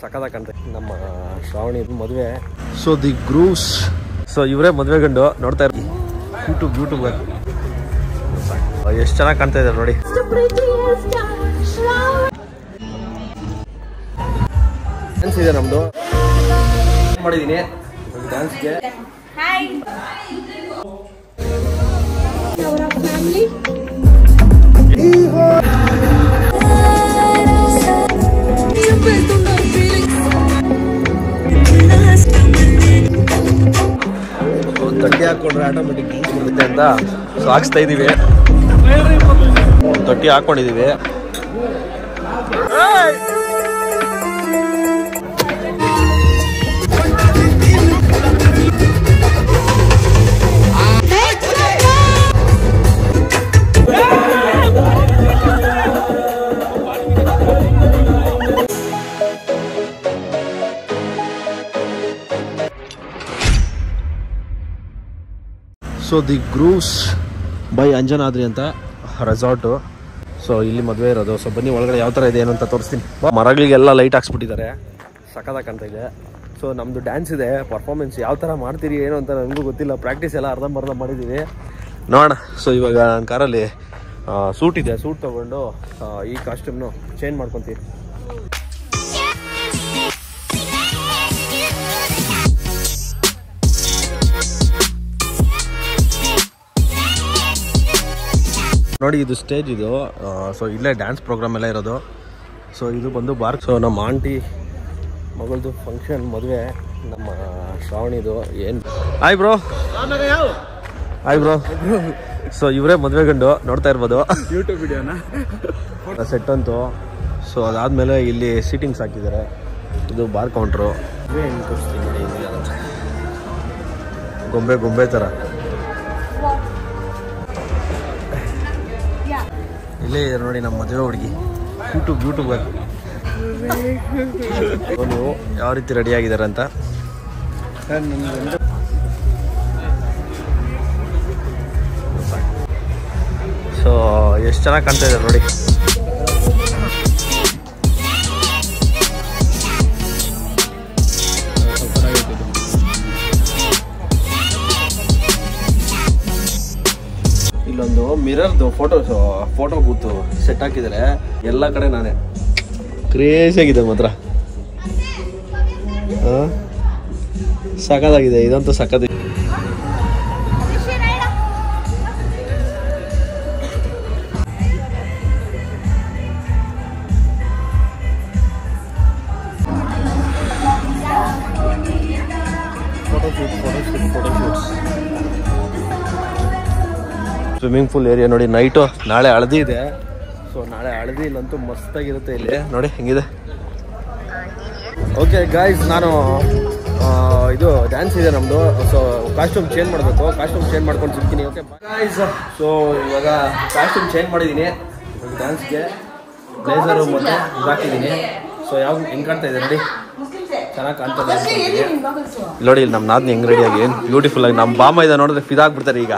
ಸಖತ್ತಾಗಿ ಕಾಣ್ತದೆ ನಮ್ಮ ಶ್ರಾವಣಿ ಮದುವೆ. ಸೊ ದಿ ಗ್ರೂವ್ಸ್, ಸೊ ಇವರೇ ಮದುವೆ ಗಂಡು ನೋಡ್ತಾ ಇರ್ತೀವಿ. ಬ್ಯೂಟಿಫುಲ್ ಎಷ್ಟು ಚೆನ್ನಾಗಿ ಕಾಣ್ತಾ ಇದ್ದಾರೆ ನೋಡಿ. ಡ್ಯಾನ್ಸ್ ಇದೆ ನಮ್ದು ಮಾಡಿದೀನಿ ಡ್ಯಾನ್ಸ್ಗೆ. ತೊಟ್ಟಿ ಹಾಕೊಂಡ್ರೆ ಆಟೋಮೆಟಿಕ್ ಡ್ಯಾನ್ಸ್ ಬರುತ್ತೆ ಅಂತ ಸೊ ಹಾಕ್ಸ್ತಾ ಇದೀವಿ. ತೊಟ್ಟಿ ಹಾಕೊಂಡಿದೀವಿ. So the grooves by Anjanadri ಅಂತ ರೆಸಾರ್ಟು. ಸೊ ಇಲ್ಲಿ ಮದುವೆ ಇರೋದು. ಸೊ ಬನ್ನಿ ಒಳಗಡೆ ಯಾವ ಥರ ಇದೆ ಏನು ಅಂತ ತೋರಿಸ್ತೀನಿ. ಮರಗಳಿಗೆಲ್ಲ ಲೈಟ್ ಹಾಕ್ಸ್ಬಿಟ್ಟಿದ್ದಾರೆ, ಸಖತ್ತಾಗಿ ಕಾಣ್ತಾ ಇದೆ. ಸೊ ನಮ್ಮದು ಡ್ಯಾನ್ಸ್ ಇದೆ, ಪರ್ಫಾರ್ಮೆನ್ಸ್ ಯಾವ ಥರ ಮಾಡ್ತೀರಿ ಏನು ಅಂತ ನನಗೂ ಗೊತ್ತಿಲ್ಲ. ಪ್ರಾಕ್ಟೀಸ್ ಎಲ್ಲ ಅರ್ಧಂಬರ್ಧ ಮಾಡಿದ್ದೀವಿ, ನೋಡೋಣ. ಸೊ ಇವಾಗ ನನ್ನ ಕಾರಲ್ಲಿ ಸೂಟ್ ಇದೆ, ಸೂಟ್ ತೊಗೊಂಡು ಈ ಕಾಸ್ಟ್ಯೂಮ್ನು ಚೇಂಜ್ ಮಾಡ್ಕೊತೀವಿ. ನೋಡಿ ಇದು ಸ್ಟೇಜ್ ಇದು. ಸೊ ಇಲ್ಲೇ ಡ್ಯಾನ್ಸ್ ಪ್ರೋಗ್ರಾಮ್ ಎಲ್ಲ ಇರೋದು. ಸೊ ಇದು ಬಂದು ಬಾರ್. ಸೊ ನಮ್ಮ ಆಂಟಿ ಮಗಳದು ಫಂಕ್ಷನ್ ಮದುವೆ ನಮ್ಮ ಶ್ರಾವಣಿದು. ಏನು ಹಾಯ್ ಬ್ರೋ. ಸೊ ಇವರೇ ಮದುವೆ ಗಂಡು ನೋಡ್ತಾ ಇರ್ಬೋದು ಯೂಟ್ಯೂಬ್ ವಿಡಿಯೋನ ಸೆಟ್ ಅಂತು. ಸೊ ಅದಾದಮೇಲೆ ಇಲ್ಲಿ ಸೀಟಿಂಗ್ಸ್ ಹಾಕಿದ್ದಾರೆ. ಇದು ಬಾರ್ ಕೌಂಟ್ರು. ಗೊಂಬೆ ಥರ ಇಲ್ಲೇ ನೋಡಿ ನಮ್ಮ ಮದುವೆ ಹುಡುಗಿ. ಬ್ಯೂಟಿಫುಲ್ ನೀವು ಯಾವ ರೀತಿ ರೆಡಿ ಆಗಿದ್ದಾರೆ ಅಂತ. ಸೊ ಎಷ್ಟು ಚೆನ್ನಾಗಿ ಕಾಣ್ತಾ ಇದ್ದಾರೆ ನೋಡಿ. ಇಲ್ಲೊಂದು ಮಿರರ್ದು ಫೋಟೋ ಬೂತು ಸೆಟ್ ಹಾಕಿದ್ದಾರೆ. ಎಲ್ಲ ಕಡೆ ನಾನೇ ಕ್ರೇಜಿ ಆಗಿದೆ ಮಾತ್ರ. ಸಖತ್ತಾಗಿದೆ ಇದಂತೂ ಸಖತ್. ಸ್ವಿಮ್ಮಿಂಗ್ ಪೂಲ್ ಏರಿಯಾ ನೋಡಿ. ನೈಟು ನಾಳೆ ಹಳದಿ ಇದೆ. ಸೊ ನಾಳೆ ಹಳದಿ ಇಲ್ಲಂತೂ ಮಸ್ತಾಗಿರುತ್ತೆ ಇಲ್ಲಿ ನೋಡಿ ಹೆಂಗಿದೆ. ಓಕೆ ಗಾಯ್ಸ್, ನಾನು ಇದು ಡ್ಯಾನ್ಸ್ ಇದೆ ನಮ್ಮದು. ಸೊ ಕಾಸ್ಟ್ಯೂಮ್ ಚೇಂಜ್ ಮಾಡಬೇಕು. ಕಾಸ್ಟ್ಯೂಮ್ ಚೇಂಜ್ ಮಾಡ್ಕೊಂಡು ಸಿಗ್ತೀನಿ. ಓಕೆ ಗಾಯ್ಸ್, ಸೊ ಇವಾಗ ಕಾಸ್ಟ್ಯೂಮ್ ಚೇಂಜ್ ಮಾಡಿದ್ದೀನಿ ಡ್ಯಾನ್ಸ್ಗೆ. ಬ್ಲೇಸರು ಮತ್ತು ಇದಾಕಿದ್ದೀನಿ. ಸೊ ಯಾವ ಹೆಂಗೆ ಕಾಣ್ತಾ ಇದೆ ನೋಡಿ, ಚೆನ್ನಾಗಿ ಕಾಣ್ತದೆ ನೋಡಿ. ಇಲ್ಲಿ ನಮ್ಮ ನಾದ್ನಿ ಹೆಂಗೆ ರೆಡಿಯಾಗಿ ಏನು ಬ್ಯೂಟಿಫುಲ್ ಆಗಿ. ನಮ್ಮ ಬಾಮ ಇದೆ ನೋಡಿದ್ರೆ ಫಿದಾಗ್ಬಿಡ್ತಾರೆ ಈಗ.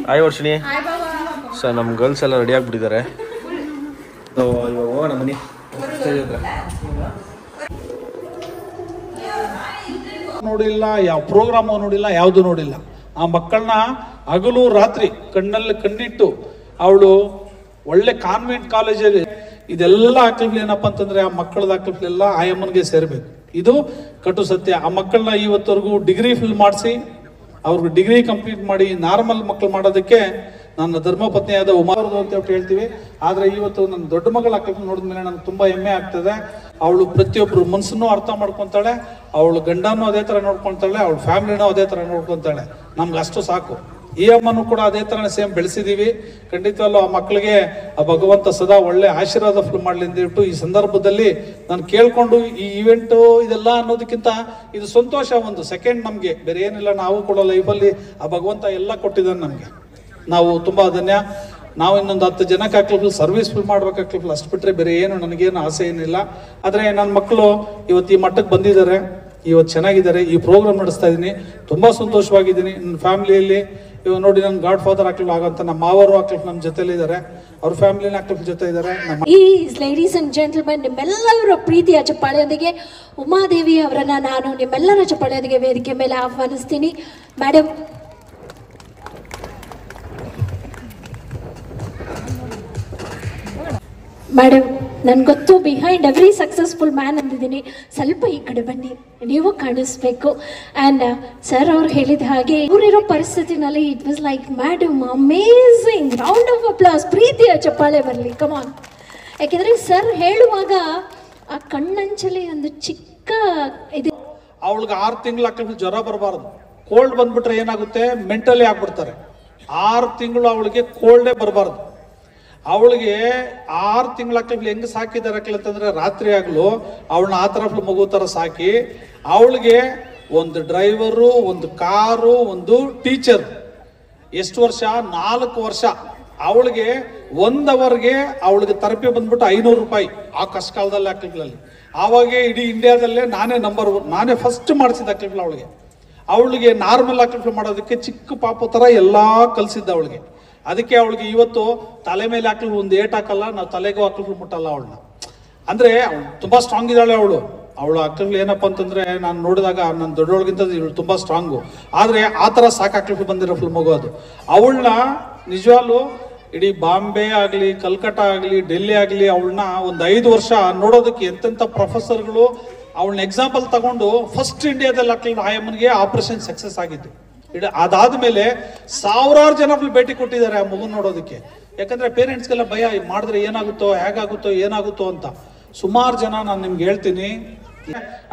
ಹಾಯ್ ವರ್ಷಿಣಿ. ಸೊ ನಮ್ಮ ಗರ್ಲ್ಸ್ ಎಲ್ಲ ರೆಡಿ ಆಗಿಬಿಟ್ಟಿದ್ದಾರೆ. ಸೊ ಇವಾಗ ಹೋಗೋಣ ಬನ್ನಿ ಸ್ಟೇಜ್ ಹತ್ರ. ನೋಡಿಲ್ಲ, ಯಾವ ಪ್ರೋಗ್ರಾಮ್ ನೋಡಿಲ್ಲ, ಯಾವುದು ನೋಡಿಲ್ಲ. ಆ ಮಕ್ಕಳನ್ನ ಹಗಲು ರಾತ್ರಿ ಕಣ್ಣಲ್ಲಿ ಕಣ್ಣಿಟ್ಟು ಅವಳು ಒಳ್ಳೆ ಕಾನ್ವೆಂಟ್ ಕಾಲೇಜಲ್ಲಿ ಇದೆಲ್ಲ ಹಾಕಲ್ಗಳು ಏನಪ್ಪ ಅಂತಂದ್ರೆ ಆ ಮಕ್ಕಳದ ಹಾಕಲ್ಗಳೆಲ್ಲ ಆಯಮ್ಮನಿಗೆ ಸೇರ್ಬೇಕು. ಇದು ಕಟು ಸತ್ಯ. ಆ ಮಕ್ಕಳನ್ನ ಇವತ್ತವರೆಗೂ ಡಿಗ್ರಿ ಫಿಲ್ ಮಾಡಿಸಿ ಅವ್ರಿಗೆ ಡಿಗ್ರಿ ಕಂಪ್ಲೀಟ್ ಮಾಡಿ ನಾರ್ಮಲ್ ಮಕ್ಕಳು ಮಾಡೋದಕ್ಕೆ ನನ್ನ ಧರ್ಮಪತ್ನಿಯಾದ ಉಮಾರದು ಅಂತ ಹೇಳ್ತೀವಿ. ಆದ್ರೆ ಇವತ್ತು ನನ್ನ ದೊಡ್ಡ ಮಗಳ ಹಾಕಲ್ಗಳು ನೋಡಿದ್ಮೇಲೆ ನನಗೆ ತುಂಬಾ ಹೆಮ್ಮೆ ಆಗ್ತದೆ. ಅವಳು ಪ್ರತಿಯೊಬ್ಬರು ಮನಸ್ಸನ್ನು ಅರ್ಥ ಮಾಡ್ಕೊತಾಳೆ, ಅವಳು ಗಂಡನೂ ಅದೇ ತರ ನೋಡ್ಕೊತಾಳೆ, ಅವಳ ಫ್ಯಾಮಿಲಿನೂ ಅದೇ ತರ ನೋಡ್ಕೊತಾಳೆ. ನಮ್ಗೆ ಅಷ್ಟು ಸಾಕು. ಈ ಅಮ್ಮನು ಕೂಡ ಅದೇ ತರ ಸೇಮ್ ಬೆಳೆಸಿದೀವಿ. ಖಂಡಿತವಲ್ಲೂ ಆ ಮಕ್ಕಳಿಗೆ ಆ ಭಗವಂತ ಸದಾ ಒಳ್ಳೆ ಆಶೀರ್ವಾದ ಫುಲ್ ಮಾಡ್ಲಿ ಅಂತ ಹೇಳ್ಬಿಟ್ಟು ಈ ಸಂದರ್ಭದಲ್ಲಿ ನಾನು ಕೇಳ್ಕೊಂಡು ಈ ಇವೆಂಟು ಇದೆಲ್ಲ ಅನ್ನೋದಕ್ಕಿಂತ ಇದು ಸಂತೋಷ ಒಂದು ಸೆಕೆಂಡ್ ನಮ್ಗೆ, ಬೇರೆ ಏನಿಲ್ಲ. ನಾವು ಕೂಡ ಲೈಫಲ್ಲಿ ಆ ಭಗವಂತ ಎಲ್ಲ ಕೊಟ್ಟಿದ್ದಾನೆ ನಮ್ಗೆ. ನಾವು ತುಂಬಾ ಧನ್ಯ. ನಾವು ಇನ್ನೊಂದು 10 ಜನಕ್ಕೆ ಹಾಕ್ಲಿಕ್ಕೆ ಸರ್ವಿಸ್ ಫುಲ್ ಮಾಡ್ಬೇಕಾಗ್ಲಿಕ್ಕೆ ಅಷ್ಟು ಬಿಟ್ರೆ ಬೇರೆ ಏನು ನನಗೇನು ಆಸೆ ಏನಿಲ್ಲ. ಆದ್ರೆ ನನ್ನ ಮಕ್ಕಳು ಇವತ್ತು ಈ ಮಟ್ಟಕ್ಕೆ ಬಂದಿದ್ದಾರೆ, ಇವತ್ತು ಚೆನ್ನಾಗಿದ್ದಾರೆ. ಈ ಪ್ರೋಗ್ರಾಮ್ ನಡೆಸ್ತಾ ಇದ್ದೀನಿ, ತುಂಬಾ ಸಂತೋಷವಾಗಿದ್ದೀನಿ. ನನ್ನ ಫ್ಯಾಮಿಲಿಯಲ್ಲಿ ಇವಾಗ ನೋಡಿ ನನ್ನ ಗಾಡ್ ಫಾದರ್ ಹಾಕ್ಲಿಲ್ಲ ಆಗಂತ ನಮ್ಮ ಮಾವರು ಹಾಕ್ಲಿಕ್ಕೆ ನಮ್ಮ ಜೊತೆಲಿ ಇದ್ದಾರೆ, ಅವ್ರ ಫ್ಯಾಮಿಲಿನ ಹಾಕ್ಲಿಕ್ಕೆ ಜೊತೆ ಇದ್ದಾರೆ. ಈ ಲೇಡೀಸ್ ಅಂಡ್ ಜೆಂಟಲ್ಮೆನ್, ನಿಮ್ಮೆಲ್ಲರ ಪ್ರೀತಿಯ ಚಪ್ಪಾಳೆಯೊಂದಿಗೆ ಉಮಾದೇವಿ ಅವರನ್ನ ನಾನು ನಿಮ್ಮೆಲ್ಲರ ಚಪ್ಪಾಳೆಯೊಂದಿಗೆ ವೇದಿಕೆ ಮೇಲೆ ಆಹ್ವಾನಿಸ್ತೀನಿ. ಮೇಡಮ್, ಮೇಡಮ್ ನನ್ಗೆ ಗೊತ್ತು ಬಿಹೈಂಡ್ ಎವ್ರಿ ಸಕ್ಸಸ್ಫುಲ್ ಮ್ಯಾನ್ ಅಂದಿದ್ದೀನಿ, ಸ್ವಲ್ಪ ಈ ಕಡೆ ಬನ್ನಿ, ನೀವು ಕಾಣಿಸ್ಬೇಕು. ಆ್ಯಂಡ್ ಸರ್ ಅವ್ರು ಹೇಳಿದ ಹಾಗೆ ಇವರಿರೋ ಪರಿಸ್ಥಿತಿನಲ್ಲಿ it was like madam amazing. Round of applause, ಪ್ರೀತಿಯ ಚಪ್ಪಾಳೆ ಬರಲಿ, ಕಮಾನ್. ಯಾಕೆಂದರೆ ಸರ್ ಹೇಳುವಾಗ ಆ ಕಣ್ಣಂಚಲಿ ಒಂದು ಚಿಕ್ಕ ಇದು, ಅವಳಿಗೆ 6 ತಿಂಗಳು ಹಾಕಿದ್ರೆ ಜ್ವರ ಬರಬಾರ್ದು. ಕೋಲ್ಡ್ ಬಂದ್ಬಿಟ್ರೆ ಏನಾಗುತ್ತೆ, ಮೆಂಟಲಿ ಆಗ್ಬಿಡ್ತಾರೆ. 6 ತಿಂಗಳು ಅವಳಿಗೆ ಕೋಲ್ಡೇ ಬರಬಾರ್ದು. ಅವಳಿಗೆ 6 ತಿಂಗಳ ಹಾಕ್ಲಿ ಹೆಂಗ್ ಸಾಕಿದ್ದಾರೆ ಅಂತಂದ್ರೆ, ರಾತ್ರಿ ಆಗ್ಲು ಅವಳನ್ನ ಆ ತರ ಮಗು ತರ ಸಾಕಿ, ಅವಳಿಗೆ ಒಂದು ಡ್ರೈವರು, ಒಂದು ಕಾರು, ಒಂದು ಟೀಚರ್. ಎಷ್ಟು ವರ್ಷ? 4 ವರ್ಷ. ಅವಳಿಗೆ 1 ಅವರ್ಗೆ ಅವಳಿಗೆ ಥೆರಪಿ ಬಂದ್ಬಿಟ್ಟು 500 ರೂಪಾಯಿ ಆ ಕಷ್ಟ ಕಾಲದಲ್ಲಿ ಹಾಕ್ಲಿಗಳಲ್ಲಿ. ಆವಾಗ ಇಡೀ ಇಂಡಿಯಾದಲ್ಲೇ ನಾನೇ ಫಸ್ಟ್ ಮಾಡಿಸಿದ ಹಾಕ್ಲಿಲ್ಲ ಅವಳಿಗೆ ನಾರ್ಮಲ್ ಹಾಕ್ಲಿಫ್ಲ ಮಾಡೋದಕ್ಕೆ ಚಿಕ್ಕ ಪಾಪು ತರ ಎಲ್ಲಾ ಕಲ್ಸಿದ್ದ ಅವಳಿಗೆ. ಅದಕ್ಕೆ ಅವಳಿಗೆ ಇವತ್ತು ತಲೆ ಮೇಲೆ ಹಾಕ್ಲಿ ಒಂದು ಏಟ್ ಹಾಕಲ್ಲ, ನಾವು ತಲೆಗೂ ಹಾಕ್ಲಿಫ್ಲು ಮುಟ್ಟಲ್ಲ ಅವಳನ್ನ. ಅಂದ್ರೆ ತುಂಬಾ ಸ್ಟ್ರಾಂಗ್ ಇದ್ದಾಳೆ ಅವಳು ಹಾಕ್ಲಿಫ್ಲು. ಏನಪ್ಪಾ ಅಂತಂದ್ರೆ ನಾನು ನೋಡಿದಾಗ ನನ್ನ ದೊಡ್ಡವಳಿಗಿಂತ ಇವಳು ತುಂಬಾ ಸ್ಟ್ರಾಂಗು. ಆದ್ರೆ ಆ ತರ ಸಾಕಾಕ್ಲಿಫ್ಲು ಬಂದಿರೋ ಫಿಲ್ಮ್ ಮಗು ಅದು. ಅವಳನ್ನ ನಿಜವಾಗ್ಲು ಇಡೀ ಬಾಂಬೆ ಆಗ್ಲಿ, ಕಲ್ಕಟ್ಟ ಆಗ್ಲಿ, ಡೆಲ್ಲಿ ಆಗ್ಲಿ, ಅವಳನ್ನ ಒಂದು 5 ವರ್ಷ ನೋಡೋದಕ್ಕೆ ಎಂತೆಂಥ ಪ್ರೊಫೆಸರ್ಗಳು ಅವಳನ್ನ ಎಕ್ಸಾಂಪಲ್ ತಗೊಂಡು ಫಸ್ಟ್ ಇಂಡಿಯಾದಲ್ಲಿ ಹಾಕ್ಲಿಲ್ಲ ಆಯಮ್ಮನಿಗೆ ಆಪರೇಷನ್ ಸಕ್ಸಸ್ ಆಗಿದ್ದು. ಅದಾದ್ಮೇಲೆ 1000 ಜನ ಭೇಟಿ ಕೊಟ್ಟಿದ್ದಾರೆ ಆ ಮಗು ನೋಡೋದಕ್ಕೆ. ಯಾಕಂದ್ರೆ ಪೇರೆಂಟ್ಸ್ಗೆಲ್ಲ ಭಯ, ಮಾಡಿದ್ರೆ ಏನಾಗುತ್ತೋ, ಏನಾಗುತ್ತೋ ಅಂತ. ಸುಮಾರು ಜನ ನಾನು ನಿಮ್ಗೆ ಹೇಳ್ತೀನಿ,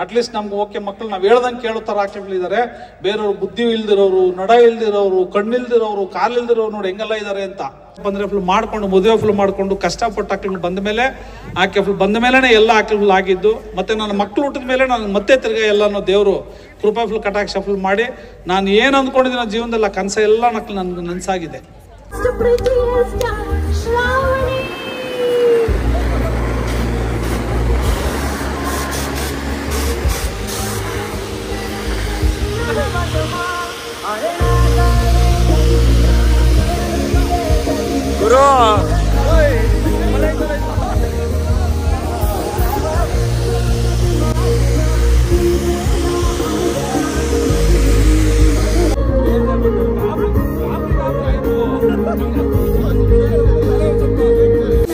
ಅಟ್ಲೀಸ್ಟ್ ನಮ್ಗೆ ಓಕೆ ಮಕ್ಕಳು ನಾವು ಹೇಳ್ದಂಗೆ ಕೇಳೋ ತರ ಹಾಕ್ಲಿದ್ದಾರೆ. ಬೇರೆಯವ್ರು ಬುದ್ಧಿ ಇಲ್ದಿರೋರು, ನಡ ಇಲ್ದಿರೋರು, ಕಣ್ಣಿಲ್ದಿರೋರು, ಕಾಲಿಲ್ದಿರೋರು ನೋಡಿ ಹೆಂಗೆಲ್ಲ ಇದ್ದಾರೆ ಅಂತ. ಬಂದ್ರೆ ಫುಲ್ ಮಾಡ್ಕೊಂಡು, ಮದುವೆ ಫುಲ್ ಮಾಡ್ಕೊಂಡು ಕಷ್ಟಪಟ್ಟು ಹಾಕ್ಲಿಗಳು ಬಂದ ಮೇಲೆ, ಆಕೆ ಫುಲ್ ಬಂದ ಮೇಲೆನೆ ಎಲ್ಲ ಹಾಕ್ಲಿಗಳು ಆಗಿದ್ದು. ಮತ್ತೆ ನನ್ನ ಮಕ್ಕಳು ಹುಟ್ಟಿದ ಮೇಲೆ ನಾನು ಮತ್ತೆ ತಿರ್ಗಾ ಎಲ್ಲಾನು ದೇವರು ಕೃಪಾ ಫುಲ್ ಕಟಾಕ್ಷ ಫುಲ್ ಮಾಡಿ, ನಾನು ಏನು ಅಂದ್ಕೊಂಡಿದ್ದೀನಿ ಜೀವನದಲ್ಲಿ ಆ ಕನಸ ಎಲ್ಲ ನನ್ಗೆ ನನ್ಸಾಗಿದೆ. ಗುರು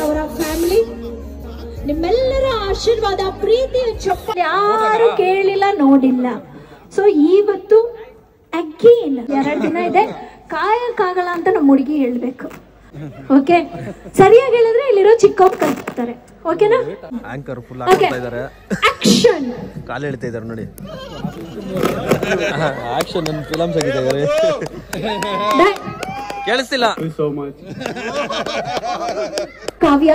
ಅವರ ಫ್ಯಾಮಿಲಿ, ನಿಮ್ಮೆಲ್ಲರ ಆಶೀರ್ವಾದ, ಪ್ರೀತಿಯ ಚಪ್ಪಾಳೆ ಯಾರು ಕೇಳಿಲ್ಲ, ನೋಡಿಲ್ಲ. ಸೊ ಇವತ್ತು ಅಗೇನ್ 2 ದಿನ ಇದೆ, ಕಾಯಕ್ಕಾಗಲ್ಲ ಅಂತ ನಮ್ಮ ಹುಡುಗಿ ಹೇಳ್ಬೇಕು. ಓಕೆ, ಸರಿಯಾಗಿ ಹೇಳಿದ್ರೆ ಇಲ್ಲಿರೋ ಚಿಕ್ಕವ್ರು ಕಲ್ತಾರೆ. ಓಕೆನಾ? ಆಂಕರ್ ಫುಲ್ ಆಗ್ತಾ ಇದ್ದಾರೆ. ಆಕ್ಷನ್ ಕಾಲು ಎಳಿತಾ ಇದ್ದಾರೆ ನೋಡಿ. ಆಕ್ಷನ್ ನನ್ನ ಫಿಲಮ್ಸ್ ಆಗಿದ್ದಾರೆ. ಕೇಳಿಸ್ತಿಲ್ಲ. ಕಾವ್ಯ,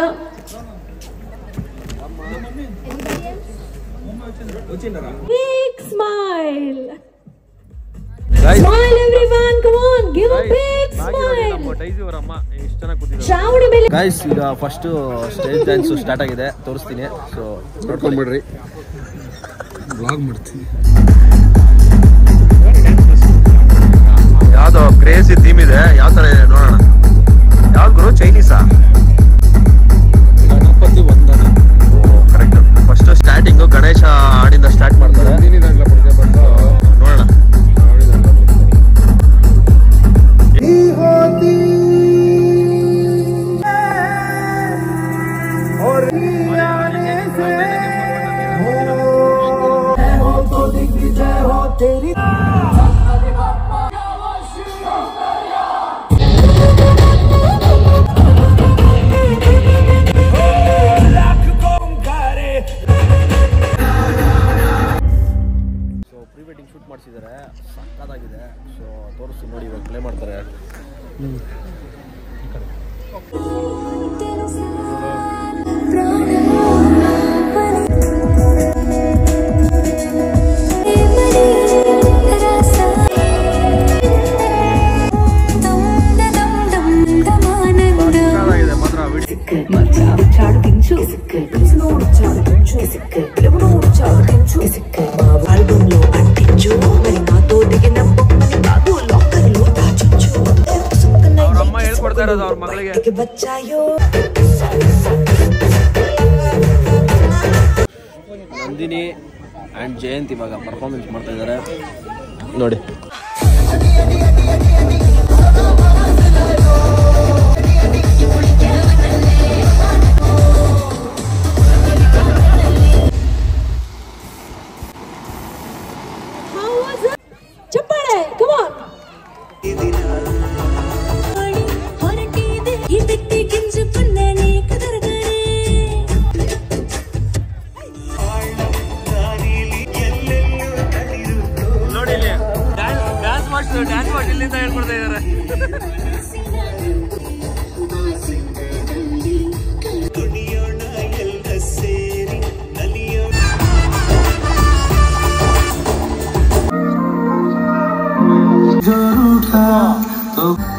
big smile. Smile everyone, come on, give a big smile. Shravani ಮೇಲೆ ಗೈಸ್, ಈಗ ಫಸ್ಟ್ ಸ್ಟೇಜ್ ಡ್ಯಾನ್ಸ್ ಸ್ಟಾರ್ಟ್ ಆಗಿದೆ, ತೋರಿಸ್ತೀನಿ. ಸೊ ನೋಡ್ಕೊಂಡ್ಬಿಡ್ರಿ, ಬ್ಲಾಗ್ ಮಾಡ್ತೀನಿ. ಯಾವ್ದೋ ಕ್ರೇಜಿ ಥೀಮ್ ಇದೆ, ಯಾವ ತರ ಇದೆ ನೋಡೋಣ. ಯಾವ್ದು ಗುರು? ಚೈನೀಸಾ? ಗಣಪತಿ ವಂದನ. ಕರೆಕ್ಟ್. ಫಸ್ಟ್ ಸ್ಟಾರ್ಟಿಂಗು ಗಣೇಶ ಹಾಡಿಂದ ಸ್ಟಾರ್ಟ್ ಮಾಡ್ತಾರೆ. ನೋಡೋಣ. ಶೂಟ್ ಮಾಡಿಸಿದ್ದಾರೆ, ಸಕ್ಕತ್ತಾಗಿದೆ. ಸೊ ತೋರಿಸ್ತೀನಿ ನೋಡಿ, ಇವಾಗ ಪ್ಲೇ ಮಾಡ್ತಾರೆ. ఆల్బమ్ లో అంటించు, మరి నాతో దిగిన బొమ్మని బాబు లాకర్ లో దాచించు. ಬಚ್ಚಾಯೋ. ನಂದಿನಿ ಆ್ಯಂಡ್ ಜಯಂತ್ ಇವಾಗ ಪರ್ಫಾರ್ಮೆನ್ಸ್ ಮಾಡ್ತಾ ಇದ್ದಾರೆ ನೋಡಿ. ಚಪ್ಪಾಳೆ ಕಮ್ ಆನ್. ಡ್ಯಾನ್ಸ್ ಮಾಡಿ ಇಲ್ಲಿಂದ ಹೇಳ್ಕೊಡ್ತಾ ಇದ್ದಾರೆ.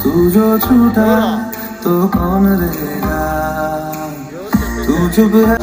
तू जो छूटा तो कौन रहेगा, तू चुप है.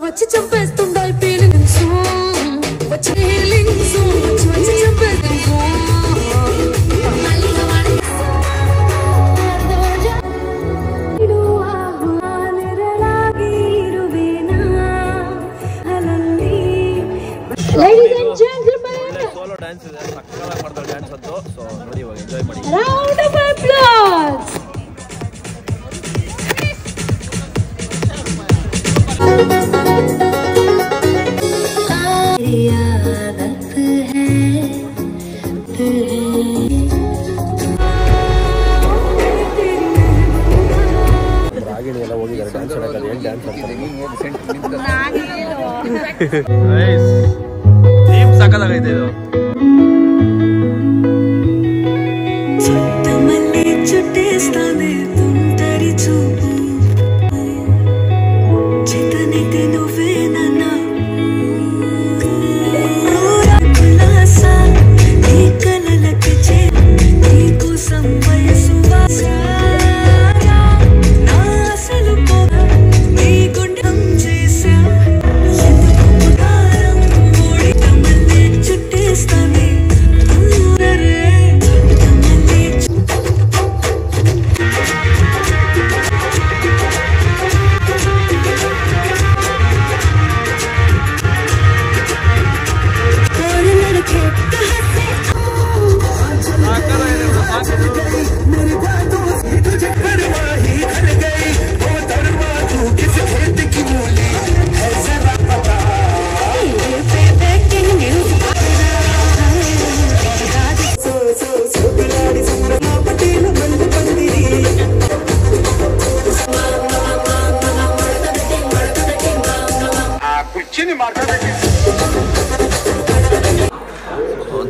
వచ్చి చంపేస్తుండే ఫీలింగ్స్ వచ్చి ఫీలింగ్స్ వచ్చి చంపేస్తుండే Ladies and gentlemen, solo dance ಇದೆ, ಸಕ್ಕತ್ತಾಗಿ ಮಾಡ್ತಾರೆ ಡ್ಯಾನ್ಸ್ ಅಂತೂ. ಸೊ ನೋಡಿ ಇವಾಗ ಎಂಜಾಯ್ ಮಾಡಿ. round of applause. ರಾಗಿಣಿ ಎಲ್ಲ ಹೋಗಿದ್ದಾರೆ ಡ್ಯಾನ್ಸ್ ಆಡೋಕೆ. ಏನು ಡ್ಯಾನ್ಸ್ ಆಡ್ತಾರೆ ಥೀಮ್ ಸಕ್ಕತ್ತಾಗೈತೆ ಇದು.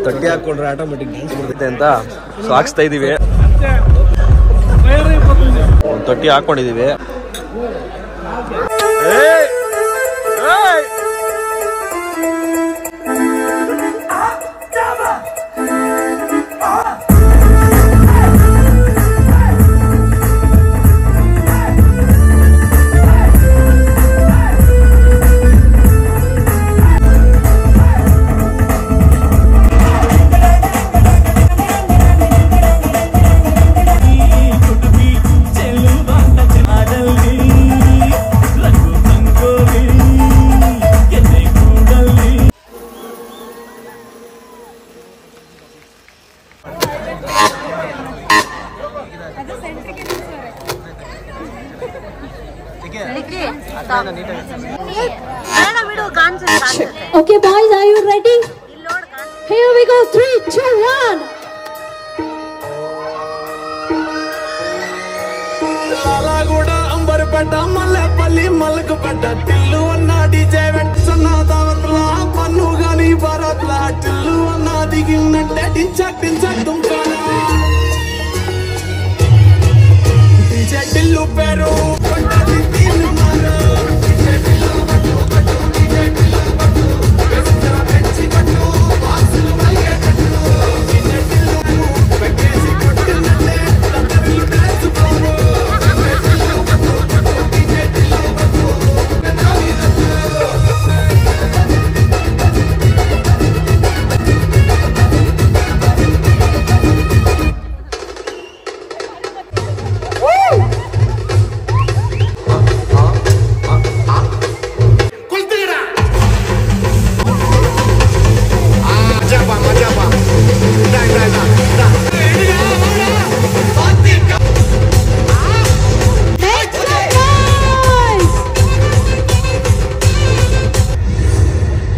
ತಟ್ಟಿ ಹಾಕೊಂಡ್ರೆ ಆಟೋಮೆಟಿಕ್ ಡ್ಯಾನ್ಸ್ ಬರ್ತೈತೆ ಅಂತ ಸಾಕ್ಸ್ತಾ ಇದೀವಿ. ಒಂದು ತಟ್ಟಿ ಹಾಕೊಂಡಿದೀವಿ. చెల్లు బాట Okay, boys, are you ready? Here we go. 3, 2, 1. Lalaguda Amberpet Mallepally Malakpet Tillu అన్న డీజే వెట్టున్న దావత్లా పన్ను గాని బరత్లా టిల్లు అన్న దిగినట్టే టించక్ తుంకానా డీజే టిల్లు పేరు కొట్టది తీన్ మారా డీజే టిల్లు కొట్టు డీజే టిల్లు కొట్టు వెస్తా పెంచి కొట్టు బాసులు మల్గే కొట్టు డీజే టిల్లు పెకేసి కొట్టినట్టే తమిళ డాన్స్ పోరు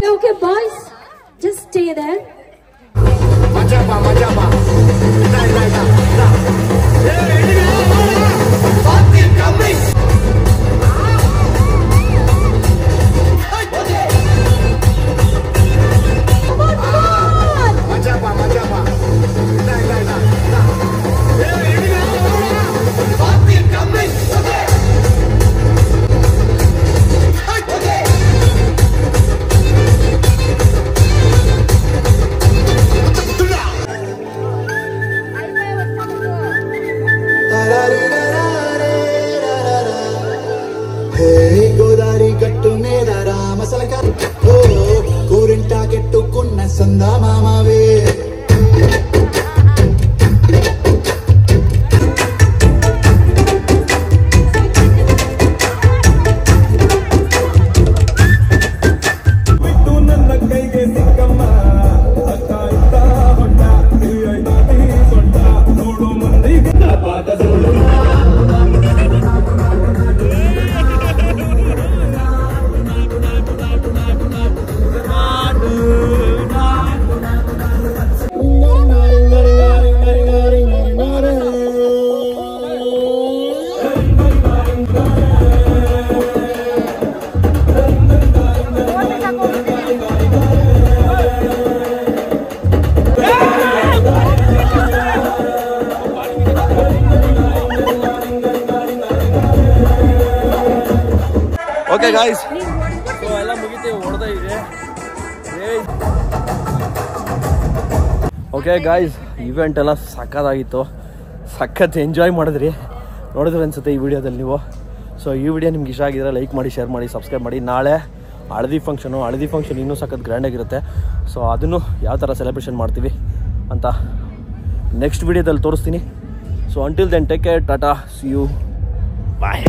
Okay, boys, just stay there. Majaba. Godari గట్టు మీద రామసలక కూరింటా కెట్టుకున్న సందా మామావే ಓಕೆ ಗಾಯ್ಸ್, ಎಲ್ಲ ಮುಗಿತೀವಿ, ಹೊಡೆದ ಇದೆ. ಓಕೆ ಗಾಯ್ಸ್, ಇವೆಂಟ್ ಎಲ್ಲ ಸಕ್ಕತ್ತಾಗಿತ್ತು, ಸಖತ್ ಎಂಜಾಯ್ ಮಾಡಿದ್ರಿ. ನೋಡಿದ್ರೆ ಅನ್ಸುತ್ತೆ ಈ ವಿಡಿಯೋದಲ್ಲಿ ನೀವು. ಸೊ ಈ ವಿಡಿಯೋ ನಿಮ್ಗೆ ಇಷ್ಟ ಆಗಿದ್ರೆ ಲೈಕ್ ಮಾಡಿ, ಶೇರ್ ಮಾಡಿ, ಸಬ್ಸ್ಕ್ರೈಬ್ ಮಾಡಿ. ನಾಳೆ ಹಳದಿ ಫಂಕ್ಷನ್ ಇನ್ನೂ ಸಖತ್ ಗ್ರ್ಯಾಂಡಾಗಿರುತ್ತೆ. ಸೊ ಅದನ್ನು ಯಾವ ಥರ ಸೆಲೆಬ್ರೇಷನ್ ಮಾಡ್ತೀವಿ ಅಂತ ನೆಕ್ಸ್ಟ್ ವಿಡಿಯೋದಲ್ಲಿ ತೋರಿಸ್ತೀನಿ. So until then take care, tata, see you, bye.